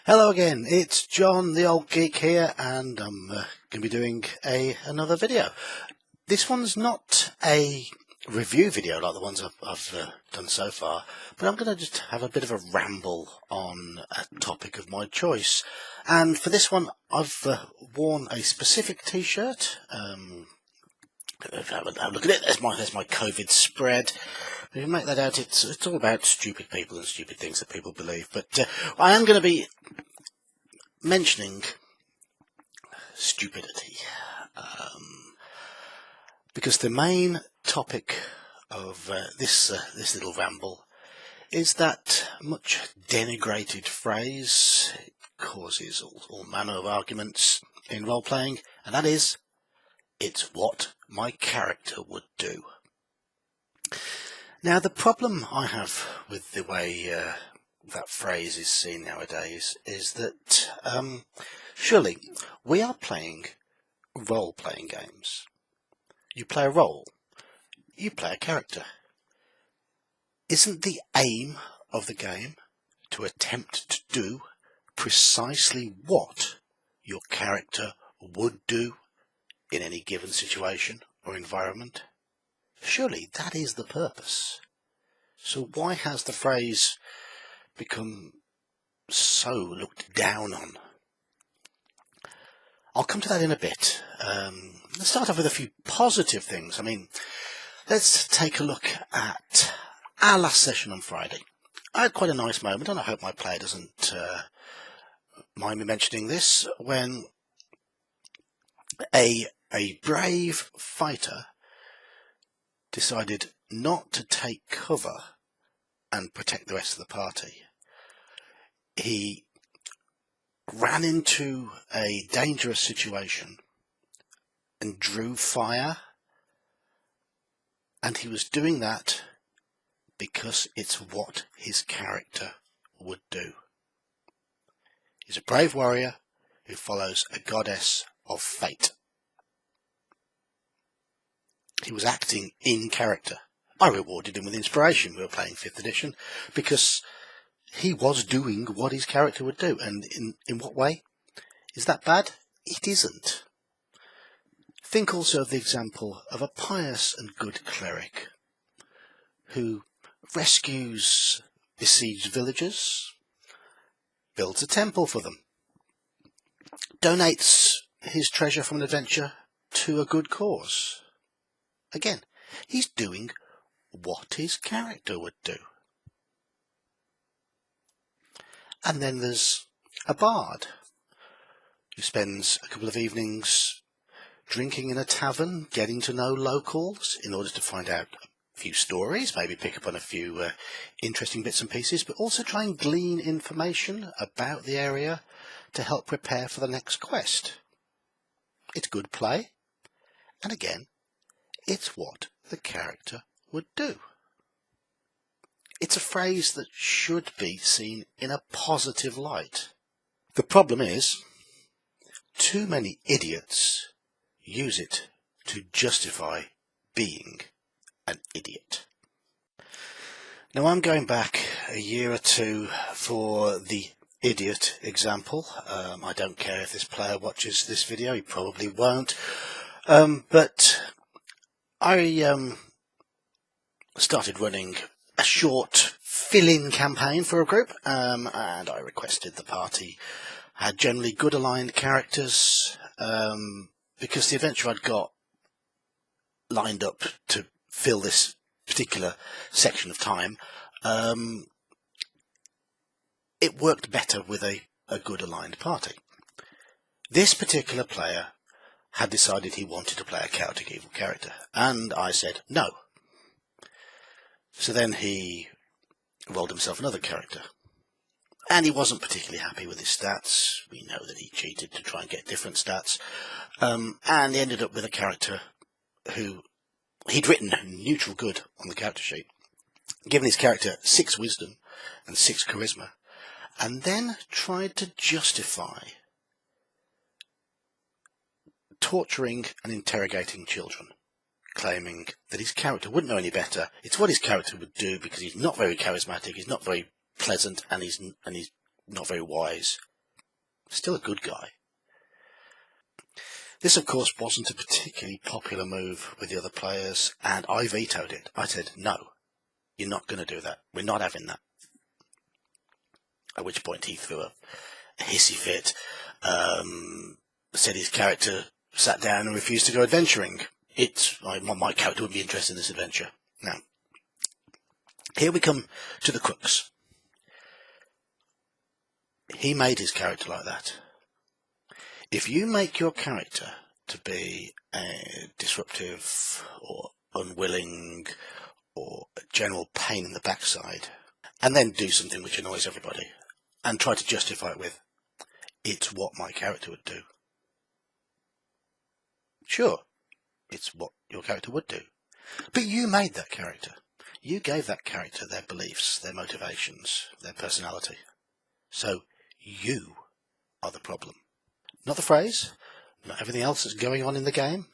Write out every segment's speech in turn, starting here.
Hello again, it's John the Old Geek here, and I'm going to be doing another video. This one's not a review video like the ones I've done so far, but I'm going to just have a bit of a ramble on a topic of my choice. And for this one, I've worn a specific t-shirt. Have a look at it. There's my COVID spread. If you make that out, it's all about stupid people and stupid things that people believe. But I am going to be mentioning stupidity, because the main topic of this little ramble is that much denigrated phrase. It causes all manner of arguments in role playing, and that is, it's what my character would do. Now, the problem I have with the way that phrase is seen nowadays is that surely we are playing role-playing games. You play a role, you play a character. Isn't the aim of the game to attempt to do precisely what your character would do in any given situation or environment? Surely that is the purpose. So why has the phrase become so looked down on? I'll come to that in a bit. Let's start off with a few positive things. I mean, let's take a look at our last session on Friday. I had quite a nice moment, and I hope my player doesn't mind me mentioning this, when a brave fighter decided not to take cover and protect the rest of the party. He ran into a dangerous situation and drew fire, and he was doing that because it's what his character would do. He's a brave warrior who follows a goddess of fate. He was acting in character. I rewarded him with inspiration. We were playing 5th edition because he was doing what his character would do. And in what way? Is that bad? It isn't. Think also of the example of a pious and good cleric who rescues besieged villagers, builds a temple for them, donates his treasure from an adventure to a good cause. Again, he's doing what his character would do. And then there's a bard who spends a couple of evenings drinking in a tavern, getting to know locals in order to find out a few stories, maybe pick up on a few interesting bits and pieces, but also try and glean information about the area to help prepare for the next quest. It's good play, and again, it's what the character would do. It's a phrase that should be seen in a positive light. The problem is, too many idiots use it to justify being an idiot. Now, I'm going back a year or two for the idiot example. I don't care if this player watches this video, he probably won't. But I started running a short fill-in campaign for a group, and I requested the party had generally good aligned characters, because the adventure I'd got lined up to fill this particular section of time, it worked better with a good aligned party. This particular player had decided he wanted to play a chaotic evil character, and I said no. So then he rolled himself another character, and he wasn't particularly happy with his stats. We know that he cheated to try and get different stats, and he ended up with a character who he'd written neutral good on the character sheet, given his character 6 wisdom and 6 charisma, and then tried to justify torturing and interrogating children, claiming that his character wouldn't know any better. It's what his character would do because he's not very charismatic, he's not very pleasant, and he's not very wise. still a good guy. This, of course, wasn't a particularly popular move with the other players, and I vetoed it. I said, no, you're not going to do that. We're not having that. At which point he threw a hissy fit, said his character sat down and refused to go adventuring. My character wouldn't be interested in this adventure. Now, here we come to the crux. He made his character like that. If you make your character to be disruptive or unwilling or a general pain in the backside, and then do something which annoys everybody, and try to justify it with, it's what my character would do. Sure, it's what your character would do. But you made that character. You gave that character their beliefs, their motivations, their personality. So you are the problem. Not the phrase, not everything else that's going on in the game.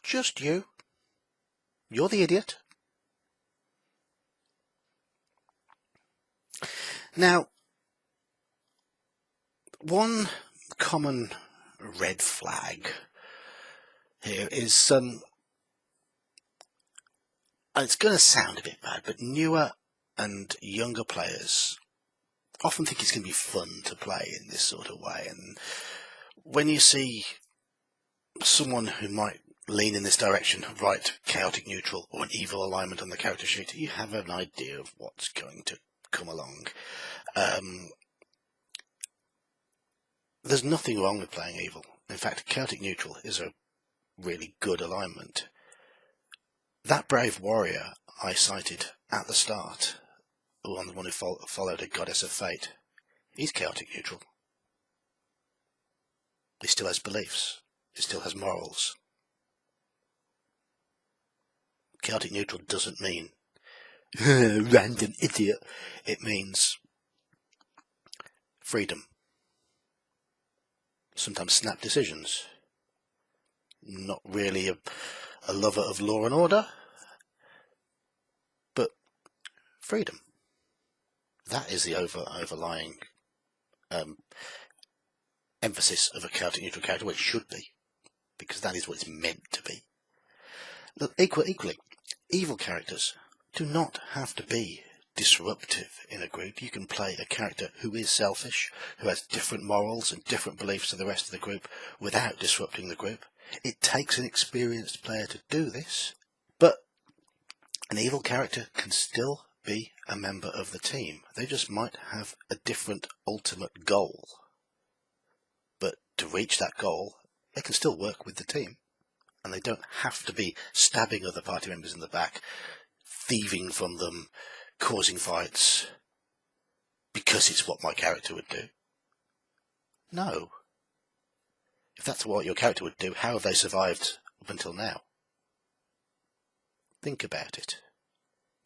Just you. You're the idiot. Now, one common red flag here is it's going to sound a bit bad, but newer and younger players often think it's going to be fun to play in this sort of way. And when you see someone who might lean in this direction, write chaotic neutral or an evil alignment on the character sheet, you have an idea of what's going to come along. There's nothing wrong with playing evil. In fact, chaotic neutral is a really good alignment. That brave warrior I cited at the start, the one who followed a goddess of fate, he's chaotic neutral. He still has beliefs. He still has morals. Chaotic neutral doesn't mean random idiot. It means freedom. Sometimes snap decisions. Not really a lover of law and order, but freedom. That is the overlying emphasis of a chaotic neutral character, which should be, because that is what it's meant to be. Look, equally, evil characters do not have to be disruptive in a group. You can play a character who is selfish, who has different morals and different beliefs to the rest of the group without disrupting the group. It takes an experienced player to do this, but an evil character can still be a member of the team. They just might have a different ultimate goal. But to reach that goal, they can still work with the team. And they don't have to be stabbing other party members in the back, thieving from them, causing fights, because it's what my character would do. No. If that's what your character would do, how have they survived up until now? Think about it.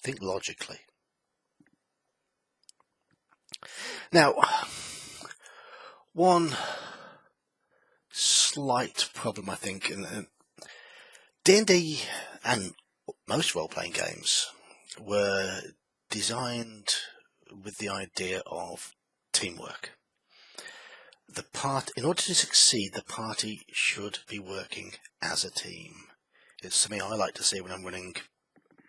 Think logically. Now, one slight problem, I think, in D&D and most role-playing games were designed with the idea of teamwork. In order to succeed, the party should be working as a team. It's something I like to see when I'm running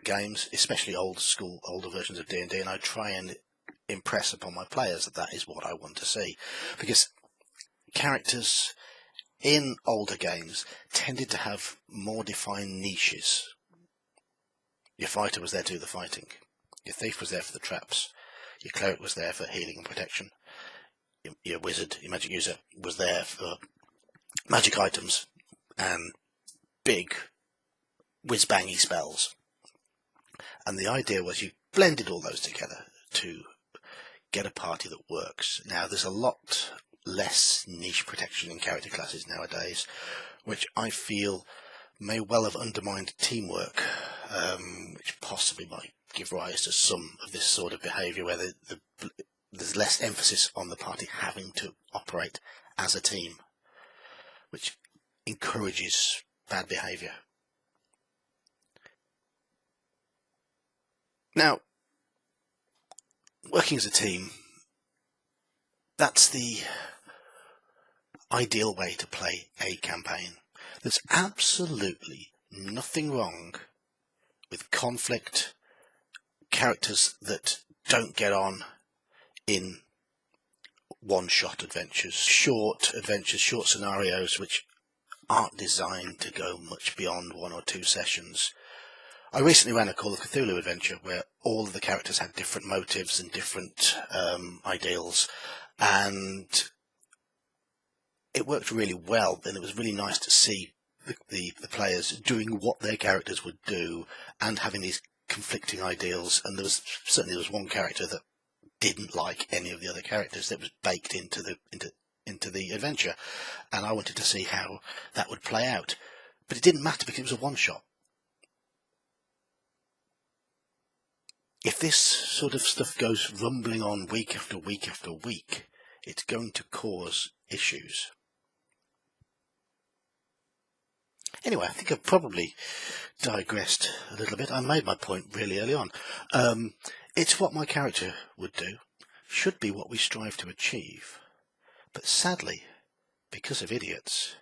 games, especially older versions of D&D, and I try and impress upon my players that that is what I want to see. Because characters in older games tended to have more defined niches. Your fighter was there to do the fighting. Your thief was there for the traps. Your cleric was there for healing and protection. Your wizard, your magic user, was there for magic items and big whiz-bangy spells. And the idea was you blended all those together to get a party that works. Now, there's a lot less niche protection in character classes nowadays, which I feel may well have undermined teamwork, which possibly might give rise to some of this sort of behaviour where there's less emphasis on the party having to operate as a team, which encourages bad behaviour. Now, working as a team, that's the ideal way to play a campaign. There's absolutely nothing wrong with conflict, characters that don't get on in one-shot adventures, short scenarios which aren't designed to go much beyond 1 or 2 sessions. I recently ran a Call of Cthulhu adventure where all of the characters had different motives and different ideals, and it worked really well, and it was really nice to see the players doing what their characters would do and having these conflicting ideals. And there was one character that didn't like any of the other characters. That was baked into the adventure, and I wanted to see how that would play out. But it didn't matter because it was a one-shot. If this sort of stuff goes rumbling on week after week after week, it's going to cause issues. Anyway, I think I've probably digressed a little bit. I made my point really early on. It's what my character would do, should be what we strive to achieve. But sadly, because of idiots,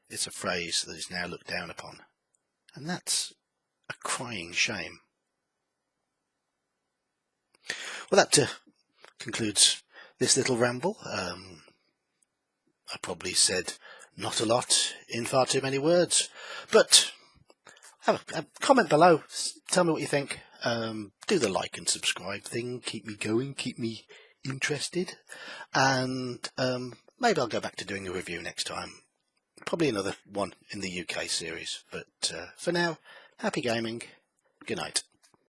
it's a phrase that is now looked down upon. And that's a crying shame. Well, that concludes this little ramble. I probably said not a lot in far too many words, but have a comment below. Tell me what you think. Do the like and subscribe thing. Keep me going. Keep me interested. And maybe I'll go back to doing a review next time. Probably another one in the UK series. But for now, happy gaming. Good night.